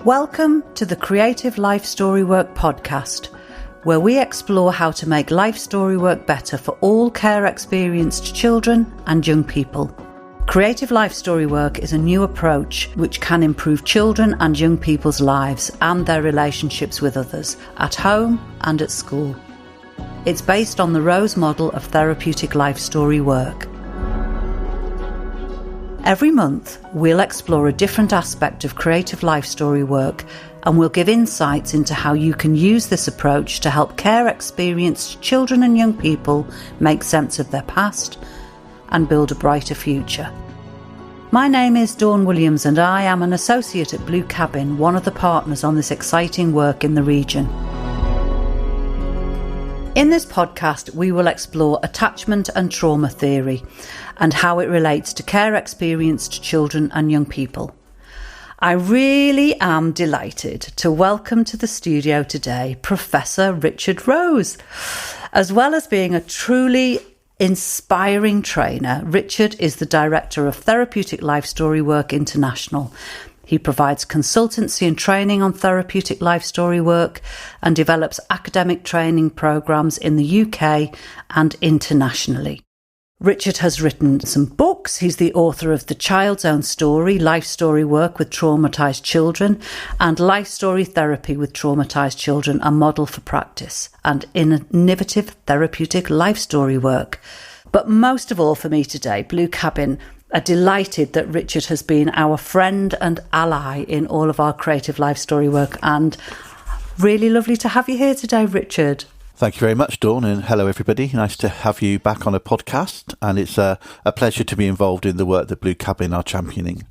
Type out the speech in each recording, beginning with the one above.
Welcome to the Creative Life Story Work podcast, where we explore how to make life story work better for all care experienced children and young people. Creative life story work is a new approach which can improve children and young people's lives and their relationships with others, at home and at school. It's based on the Rose model of therapeutic life story work. Every month, we'll explore a different aspect of creative life story work, and we'll give insights into how you can use this approach to help care experienced children and young people make sense of their past and build a brighter future. My name is Dawn Williams and I am an associate at Blue Cabin, one of the partners on this exciting work in the region. In this podcast, we will explore attachment and trauma theory and how it relates to care experienced children and young people. I really am delighted to welcome to the studio today Professor Richard Rose. As well as being a truly inspiring trainer, Richard is the Director of Therapeutic Life Story Work International. He provides consultancy and training on therapeutic life story work and develops academic training programmes in the UK and internationally. Richard has written some books. He's the author of The Child's Own Story, Life Story Work with Traumatised Children, and Life Story Therapy with Traumatised Children, a Model for Practice, and Innovative Therapeutic Life Story Work. But most of all for me today, Blue Cabin are delighted that Richard has been our friend and ally in all of our creative life story work, and really lovely to have you here today, Richard. Thank you very much, Dawn, and hello everybody. Nice to have you back on a podcast, and it's a pleasure to be involved in the work that Blue Cabin are championing.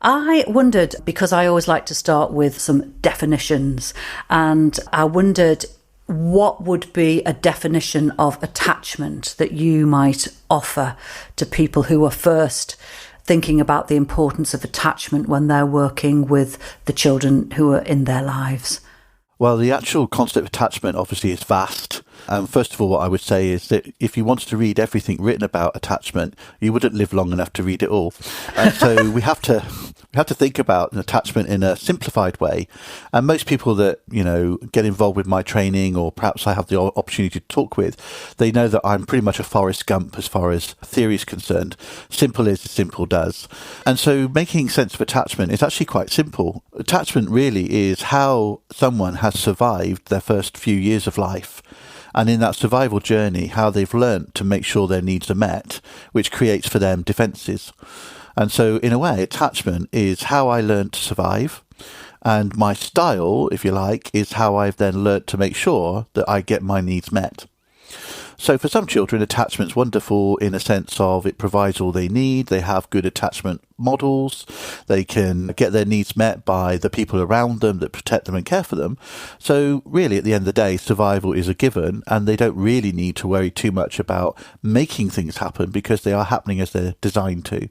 I wondered, because I always like to start with some definitions, and I wondered what would be a definition of attachment that you might offer to people who are first thinking about the importance of attachment when they're working with the children who are in their lives? Well, the actual concept of attachment obviously is vast. First of all, what I would say is that if you wanted to read everything written about attachment, you wouldn't live long enough to read it all. So we have to think about an attachment in a simplified way. And most people that, get involved with my training, or perhaps I have the opportunity to talk with, they know that I'm pretty much a Forrest Gump as far as theory is concerned. Simple is as simple does. And so making sense of attachment is actually quite simple. Attachment really is how someone has survived their first few years of life. And in that survival journey, how they've learnt to make sure their needs are met, which creates for them defences. And so, in a way, attachment is how I learned to survive. And my style, if you like, is how I've then learnt to make sure that I get my needs met. So for some children, attachment's wonderful in a sense of it provides all they need. They have good attachment models. They can get their needs met by the people around them that protect them and care for them. So really, at the end of the day, survival is a given, and they don't really need to worry too much about making things happen because they are happening as they're designed to.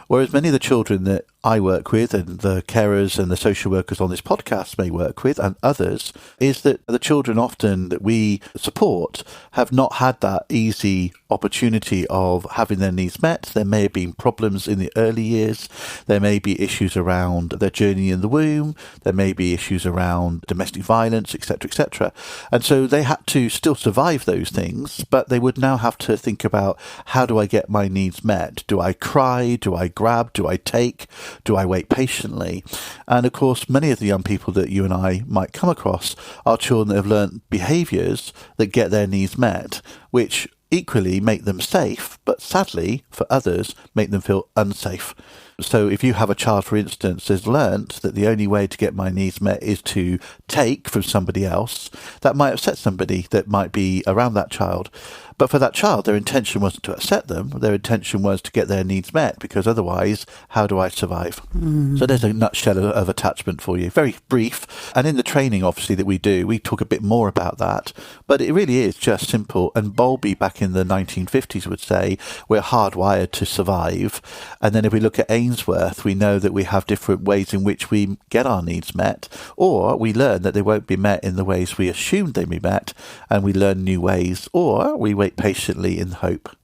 Whereas many of the children that I work with, and the carers and the social workers on this podcast may work with, and others, is that the children often that we support have not had that easy opportunity of having their needs met. There may have been problems in the early years. There may be issues around their journey in the womb. There may be issues around domestic violence, etc., etc. And so they had to still survive those things, but they would now have to think about, how do I get my needs met? Do I cry? Do I grab? Do I take? Do I wait patiently? And of course, many of the young people that you and I might come across are children that have learnt behaviours that get their needs met, which equally make them safe, but sadly, for others, make them feel unsafe. So if you have a child, for instance, has learnt that the only way to get my needs met is to take from somebody else, that might upset somebody that might be around that child. But for that child, their intention wasn't to upset them. Their intention was to get their needs met, because otherwise, how do I survive? So there's a nutshell of attachment for you. Very brief. And in the training, obviously, that we do, we talk a bit more about that. But it really is just simple. And Bowlby back in the 1950s would say, we're hardwired to survive. And then if we look at Ainsworth, we know that we have different ways in which we get our needs met, or we learn that they won't be met in the ways we assumed they'd be met, and we learn new ways, or we wait patiently in hope.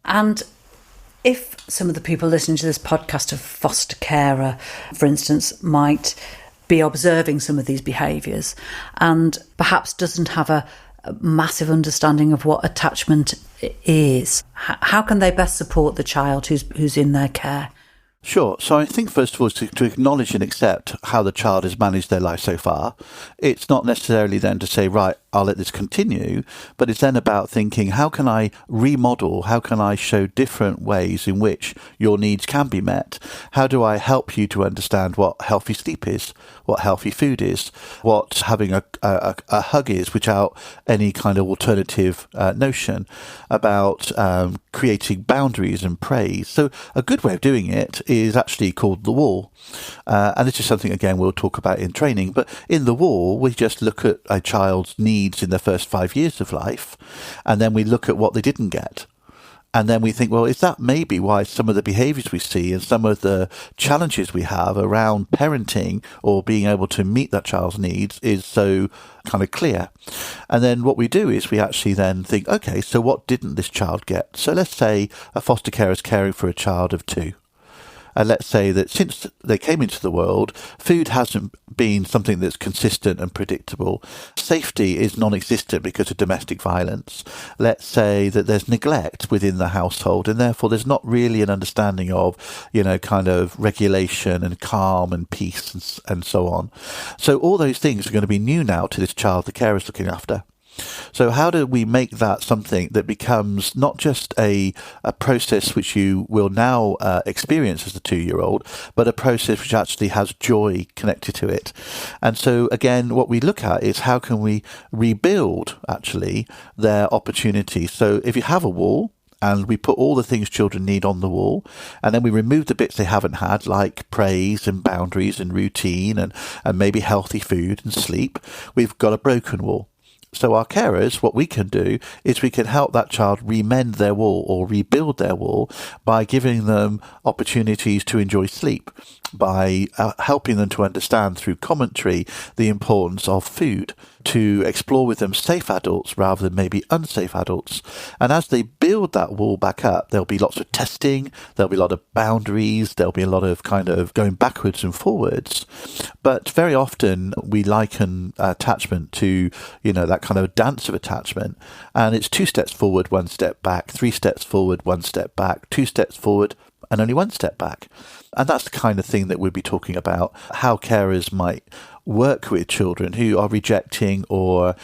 And if some of the people listening to this podcast, a foster carer, for instance, might be observing some of these behaviours and perhaps doesn't have a massive understanding of what attachment is. How can they best support the child who's in their care? Sure. So I think, first of all, to acknowledge and accept how the child has managed their life so far. It's not necessarily then to say, right, I'll let this continue, but it's then about thinking, how can I remodel? How can I show different ways in which your needs can be met? How do I help you to understand what healthy sleep is, what healthy food is, what having a hug is without any kind of alternative notion, about creating boundaries and praise. So a good way of doing it is actually called the wall. And this is something, again, we'll talk about in training. But in the wall, we just look at a child's needs in the first 5 years of life, and then we look at what they didn't get. And then we think, well, is that maybe why some of the behaviours we see and some of the challenges we have around parenting or being able to meet that child's needs is so kind of clear? And then what we do is we actually then think, okay, so what didn't this child get? So let's say a foster carer is caring for a child of 2. And let's say that since they came into the world, food hasn't been something that's consistent and predictable. Safety is non-existent because of domestic violence. Let's say that there's neglect within the household, and therefore there's not really an understanding of, kind of regulation and calm and peace and so on. So all those things are going to be new now to this child the carer is looking after. So how do we make that something that becomes not just a process which you will now experience as a 2-year-old, but a process which actually has joy connected to it? And so, again, what we look at is how can we rebuild, actually, their opportunities. So if you have a wall, and we put all the things children need on the wall, and then we remove the bits they haven't had, like praise and boundaries and routine and maybe healthy food and sleep, we've got a broken wall. So our carers, what we can do is we can help that child remend their wall or rebuild their wall by giving them opportunities to enjoy sleep, by helping them to understand through commentary the importance of food, to explore with them safe adults rather than maybe unsafe adults. And as they build that wall back up, there'll be lots of testing, there'll be a lot of boundaries, there'll be a lot of kind of going backwards and forwards. But very often we liken attachment to, that kind of dance of attachment. And it's 2 steps forward, 1 step back, 3 steps forward, 1 step back, 2 steps forward, and only 1 step back. And that's the kind of thing that we'll be talking about, how carers might work with children who are rejecting or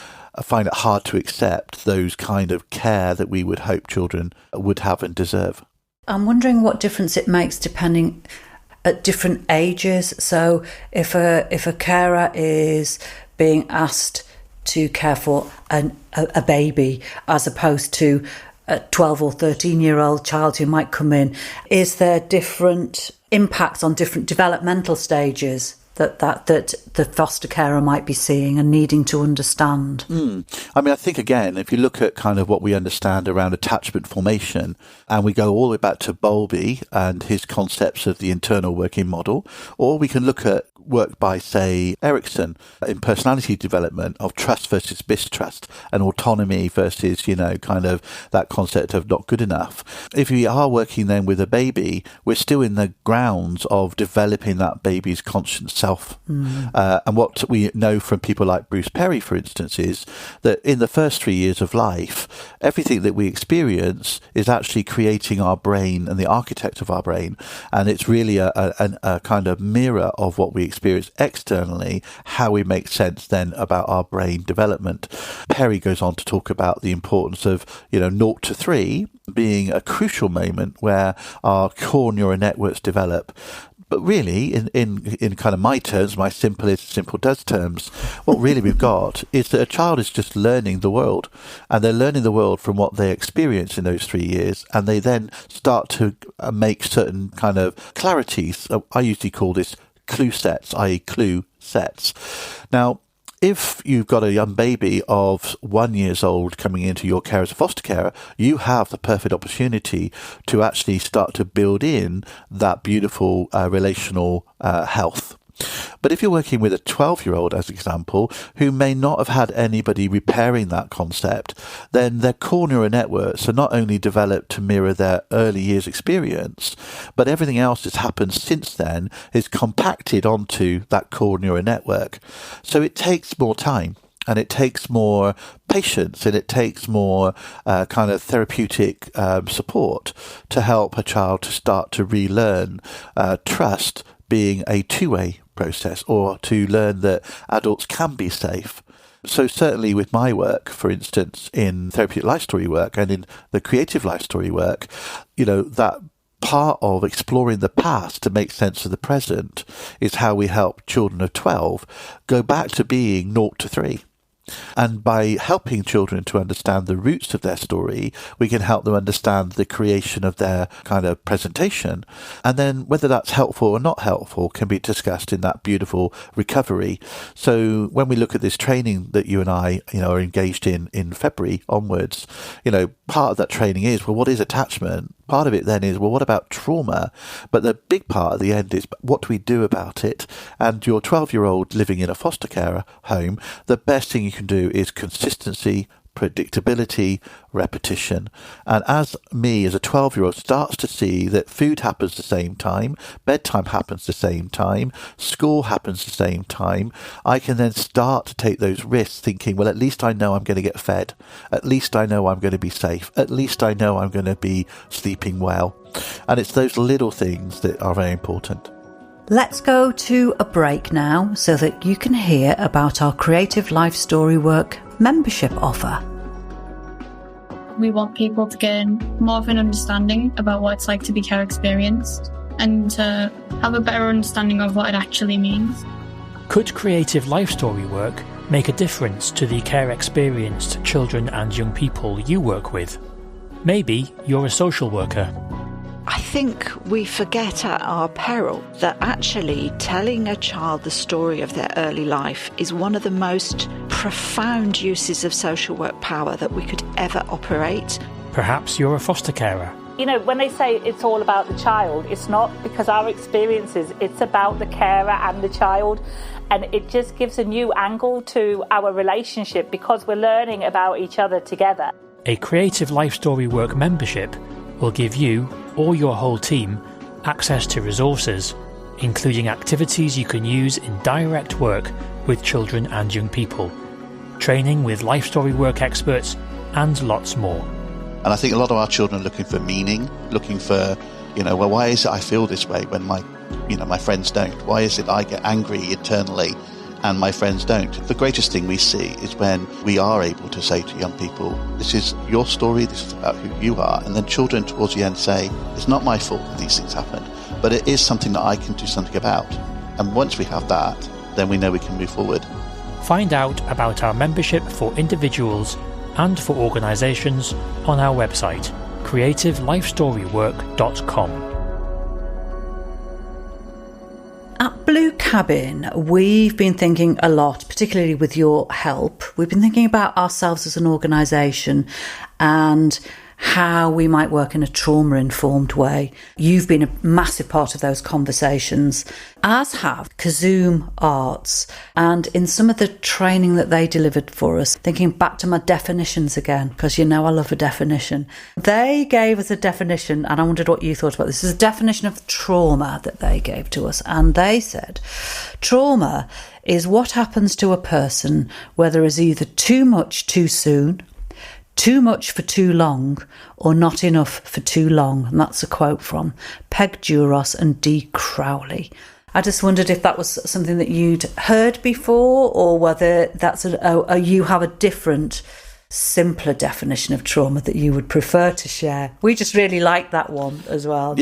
find it hard to accept those kind of care that we would hope children would have and deserve. I'm wondering what difference it makes depending at different ages. So if a carer is being asked to care for a baby as opposed to a 12 or 13-year-old child who might come in, is there different impacts on different developmental stages that the foster carer might be seeing and needing to understand? I mean, I think, again, if you look at kind of what we understand around attachment formation, and we go all the way back to Bowlby and his concepts of the internal working model, or we can look at work by, say, Erickson in personality development of trust versus mistrust and autonomy versus, kind of that concept of not good enough. If we are working then with a baby, we're still in the grounds of developing that baby's conscious self. And what we know from people like Bruce Perry, for instance, is that in the first 3 years of life, everything that we experience is actually creating our brain and the architect of our brain. And it's really a kind of mirror of what we experience externally, how we make sense then about our brain development. Perry goes on to talk about the importance of 0 to 3 being a crucial moment where our core neural networks develop. But really, in kind of my terms, my simple is simple does terms, what really we've got is that a child is just learning the world, and they're learning the world from what they experience in those 3 years, and they then start to make certain kind of clarities. I usually call this clue sets, i.e. clue sets. Now, if you've got a young baby of 1 year old coming into your care as a foster carer, you have the perfect opportunity to actually start to build in that beautiful relational health. But if you're working with a 12-year-old, as an example, who may not have had anybody repairing that concept, then their core neural networks are not only developed to mirror their early years experience, but everything else that's happened since then is compacted onto that core neural network. So it takes more time. And it takes more patience, and it takes more kind of therapeutic support to help a child to start to relearn trust being a two-way process, or to learn that adults can be safe. So certainly with my work, for instance, in therapeutic life story work and in the creative life story work, that part of exploring the past to make sense of the present is how we help children of 12 go back to being 0 to 3. And by helping children to understand the roots of their story, we can help them understand the creation of their kind of presentation. And then whether that's helpful or not helpful can be discussed in that beautiful recovery. So when we look at this training that you and I, are engaged in February onwards, part of that training is, well, what is attachment? Part of it then is, well, what about trauma? But the big part at the end is, what do we do about it? And your 12-year-old living in a foster care home, the best thing you can do is consistency, predictability, repetition. And as a 12-year-old starts to see that food happens the same time, bedtime happens the same time, school happens the same time, I can then start to take those risks thinking, well, at least I know I'm going to get fed. At least I know I'm going to be safe. At least I know I'm going to be sleeping well. And it's those little things that are very important. Let's go to a break now so that you can hear about our Creative Life Story Work membership offer. We want people to gain more of an understanding about what it's like to be care experienced and to have a better understanding of what it actually means. Could Creative Life Story Work make a difference to the care experienced children and young people you work with? Maybe you're a social worker. I think we forget at our peril that actually telling a child the story of their early life is one of the most profound uses of social work power that we could ever operate. Perhaps you're a foster carer. When they say it's all about the child, it's not, because our experiences, it's about the carer and the child. And it just gives a new angle to our relationship because we're learning about each other together. A Creative Life Story Work membership will give you or your whole team access to resources, including activities you can use in direct work with children and young people, training with life story work experts, and lots more. And I think a lot of our children are looking for meaning, looking for, well, why is it I feel this way when my friends don't? Why is it I get angry internally and my friends don't? The greatest thing we see is when we are able to say to young people, this is your story, this is about who you are. And then children towards the end say, it's not my fault that these things happen, but it is something that I can do something about. And once we have that, then we know we can move forward. Find out about our membership for individuals and for organisations on our website, creativelifestorywork.com. At Blue Cabin, we've been thinking a lot, particularly with your help. We've been thinking about ourselves as an organisation and how we might work in a trauma-informed way. You've been a massive part of those conversations, as have Kazoom Arts. And in some of the training that they delivered for us, thinking back to my definitions again, because I love a definition. They gave us a definition, and I wondered what you thought about this. This is a definition of trauma that they gave to us. And they said, trauma is what happens to a person where there is either too much too soon, too much for too long, or not enough for too long. And that's a quote from Peg Duros and Dee Crowley. I just wondered if that was something that you'd heard before, or whether that's you have a different, simpler definition of trauma that you would prefer to share. We just really like that one as well.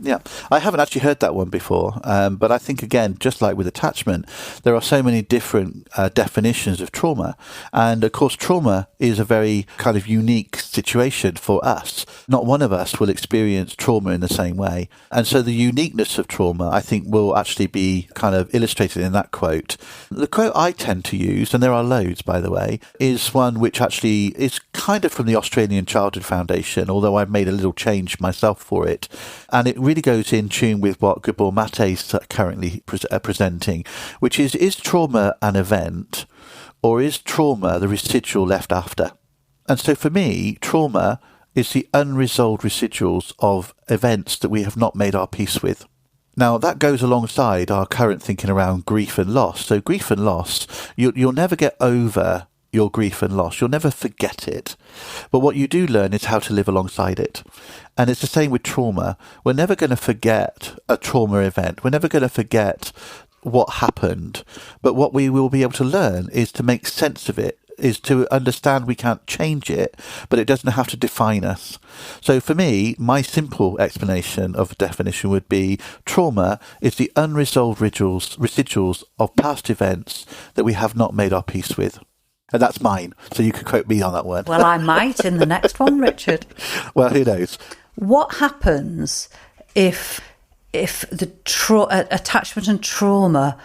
Yeah, I haven't actually heard that one before, but I think, again, just like with attachment, there are so many different definitions of trauma. And, of course, trauma is a very kind of unique situation for us. Not one of us will experience trauma in the same way. And so the uniqueness of trauma, I think, will actually be kind of illustrated in that quote. The quote I tend to use, and there are loads, by the way, is one which actually is kind of from the Australian Childhood Foundation, although I've made a little change myself for it. And it really goes in tune with what Gabor Mate is currently presenting, which is trauma an event, or is trauma the residual left after? And so for me, trauma is the unresolved residuals of events that we have not made our peace with. Now, that goes alongside our current thinking around grief and loss. So grief and loss, you'll never get over your grief and loss. You'll never forget it. But what you do learn is how to live alongside it. And it's the same with trauma. We're never going to forget a trauma event. We're never going to forget what happened. But what we will be able to learn is to make sense of it, is to understand we can't change it, but it doesn't have to define us. So for me, my simple explanation of the definition would be trauma is the unresolved residuals of past events that we have not made our peace with. And that's mine, so you could quote me on that one. Well, I might in the next one, Richard. Well, who knows? What happens if the attachment and trauma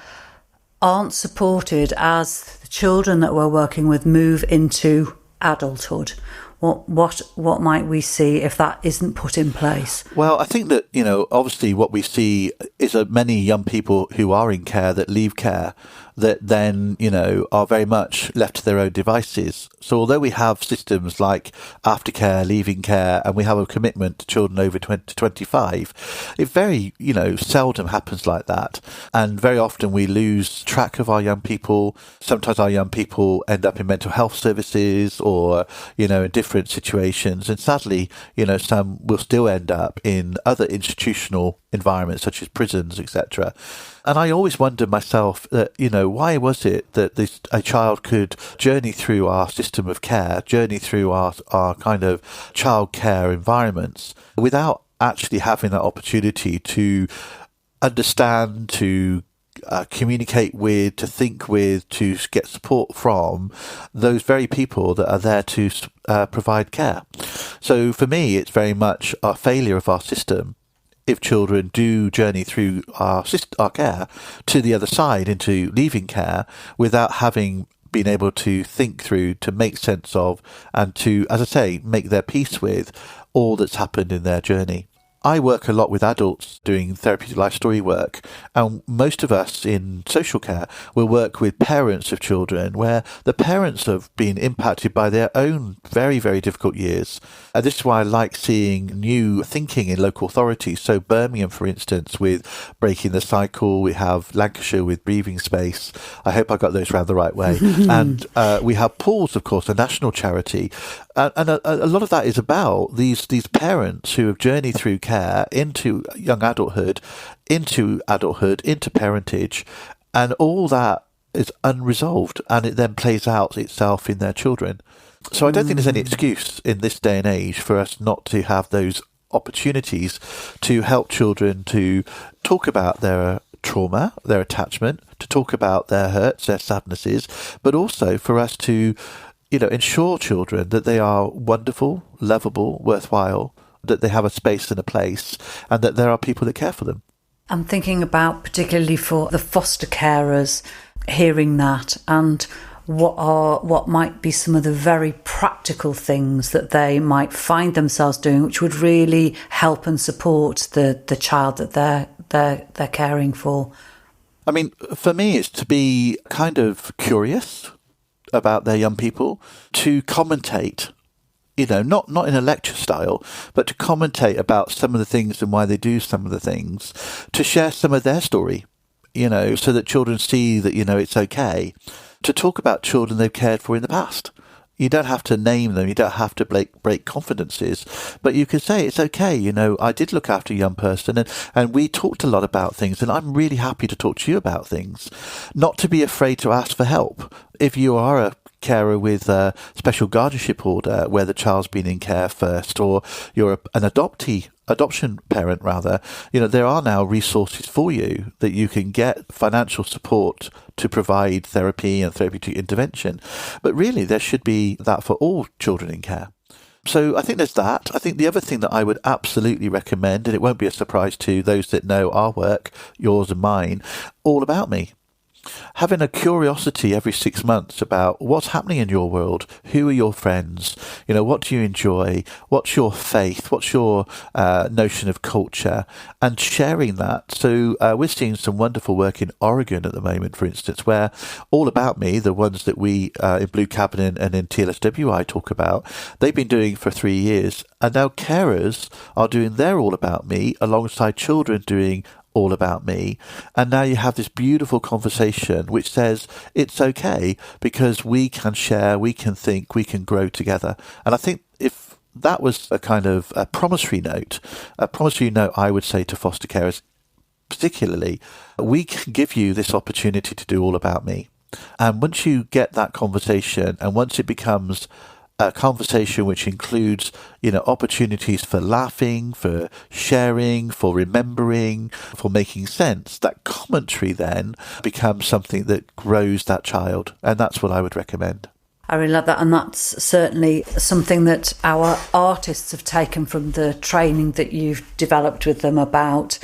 aren't supported as the children that we're working with move into adulthood? What might we see if that isn't put in place? Well, I think that, obviously what we see is that many young people who are in care that leave care that then, are very much left to their own devices. So although we have systems like aftercare, leaving care, and we have a commitment to children over 25, it very, seldom happens like that. And very often we lose track of our young people. Sometimes our young people end up in mental health services or, in different situations. And sadly, some will still end up in other institutional environments such as prisons, etc. And I always wondered myself that, why was it that a child could journey through our system of care, journey through our kind of child care environments without actually having that opportunity to understand, to communicate with, to think with, to get support from those very people that are there to provide care. So for me, it's very much a failure of our system if children do journey through our care to the other side, into leaving care, without having been able to think through, to make sense of, and to, as I say, make their peace with all that's happened in their journey. I work a lot with adults doing therapeutic life story work, and most of us in social care will work with parents of children where the parents have been impacted by their own very, very difficult years. And this is why I like seeing new thinking in local authorities. So Birmingham, for instance, with Breaking the Cycle, we have Lancashire with Breathing Space. I hope I got those round the right way. And we have Paul's, of course, a national charity. And a lot of that is about these parents who have journeyed through care into young adulthood, into parentage, and all that is unresolved, and it then plays out itself in their children. So I don't think there's any excuse in this day and age for us not to have those opportunities to help children to talk about their trauma, their attachment, to talk about their hurts, their sadnesses, but also for us to ensure children that they are wonderful, lovable, worthwhile, that they have a space and a place, and that there are people that care for them. I'm thinking about particularly for the foster carers, hearing that, and what might be some of the very practical things that they might find themselves doing, which would really help and support the child that they're caring for. I mean, for me, it's to be kind of curious about their young people, to commentate, not in a lecture style, but to commentate about some of the things and why they do some of the things, to share some of their story, so that children see that, it's okay to talk about children they've cared for in the past. You don't have to name them, you don't have to break confidences, but you can say, it's okay, I did look after a young person and we talked a lot about things, and I'm really happy to talk to you about things. Not to be afraid to ask for help. If you are a carer with a special guardianship order where the child's been in care first, or you're an adoption parent rather, there are now resources for you that you can get financial support to provide therapy and therapeutic intervention. But really, there should be that for all children in care. So I think there's that. I think the other thing that I would absolutely recommend, and it won't be a surprise to those that know our work, yours and mine, All About Me. having a curiosity every 6 months about what's happening in your world, who are your friends, what do you enjoy, what's your faith, what's your notion of culture, and sharing that. So we're seeing some wonderful work in Oregon at the moment, for instance, where All About Me, the ones that we in Blue Cabinet and in TLSWI talk about, they've been doing for 3 years, and now carers are doing their All About Me alongside children doing All About Me. And now you have this beautiful conversation which says it's okay because we can share, we can think, we can grow together. And I think if that was a kind of a promissory note I would say to foster carers particularly, we can give you this opportunity to do All About Me. And once you get that conversation, and once it becomes a conversation which includes, opportunities for laughing, for sharing, for remembering, for making sense, that commentary then becomes something that grows that child. And that's what I would recommend. I really love that. And that's certainly something that our artists have taken from the training that you've developed with them about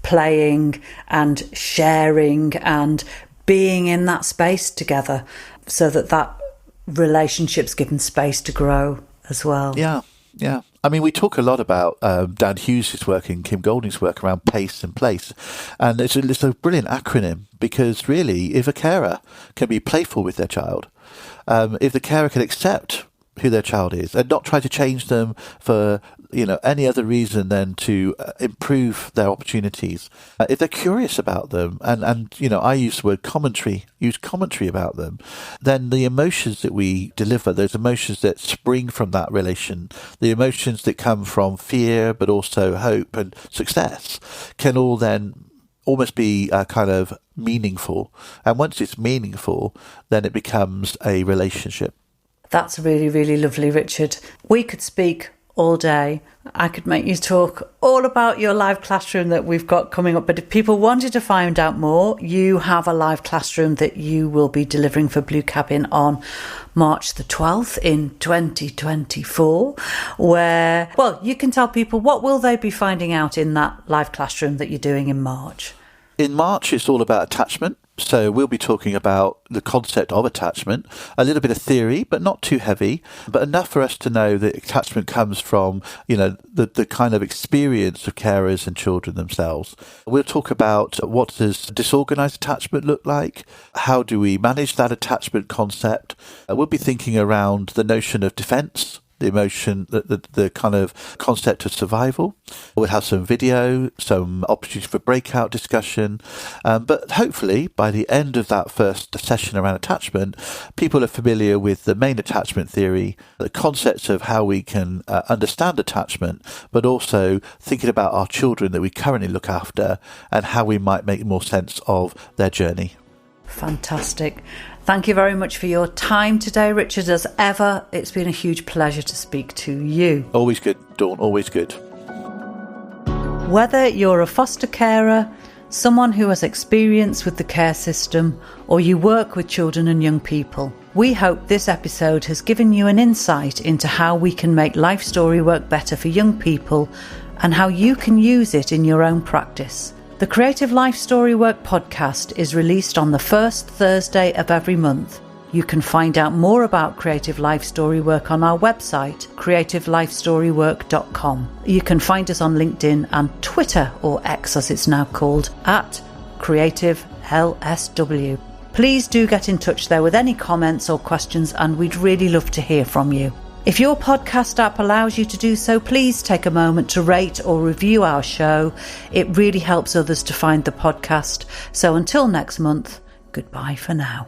playing and sharing and being in that space together, so that relationships given space to grow as well. Yeah. I mean, we talk a lot about Dan Hughes' work and Kim Golding's work around pace and place. And it's a brilliant acronym, because really, if a carer can be playful with their child, if the carer can accept who their child is and not try to change them for any other reason than to improve their opportunities, if they're curious about them, and I use the word commentary about them, then the emotions that we deliver, those emotions that spring from that relation, the emotions that come from fear but also hope and success, can all then almost be kind of meaningful. And once it's meaningful, then it becomes a relationship. That's really, really lovely, Richard. We could speak all day. I could make you talk all about your live classroom that we've got coming up. But if people wanted to find out more, you have a live classroom that you will be delivering for Blue Cabin on March the 12th in 2024, where, you can tell people, what will they be finding out in that live classroom that you're doing in March? In March, it's all about attachment. So we'll be talking about the concept of attachment, a little bit of theory, but not too heavy, but enough for us to know that attachment comes from, the kind of experience of carers and children themselves. We'll talk about what does disorganized attachment look like? How do we manage that attachment concept? We'll be thinking around the notion of defense, the emotion, the kind of concept of survival. We'll have some video, some opportunities for breakout discussion. But hopefully, by the end of that first session around attachment, people are familiar with the main attachment theory, the concepts of how we can understand attachment, but also thinking about our children that we currently look after and how we might make more sense of their journey. Fantastic. Thank you very much for your time today, Richard. As ever, it's been a huge pleasure to speak to you. Always good, Dawn, always good. Whether you're a foster carer, someone who has experience with the care system, or you work with children and young people, we hope this episode has given you an insight into how we can make life story work better for young people and how you can use it in your own practice. The Creative Life Story Work podcast is released on the first Thursday of every month. You can find out more about Creative Life Story Work on our website, creativelifestorywork.com. You can find us on LinkedIn and Twitter, or X as it's now called, at CreativeLSW. Please do get in touch there with any comments or questions, and we'd really love to hear from you. If your podcast app allows you to do so, please take a moment to rate or review our show. It really helps others to find the podcast. So until next month, goodbye for now.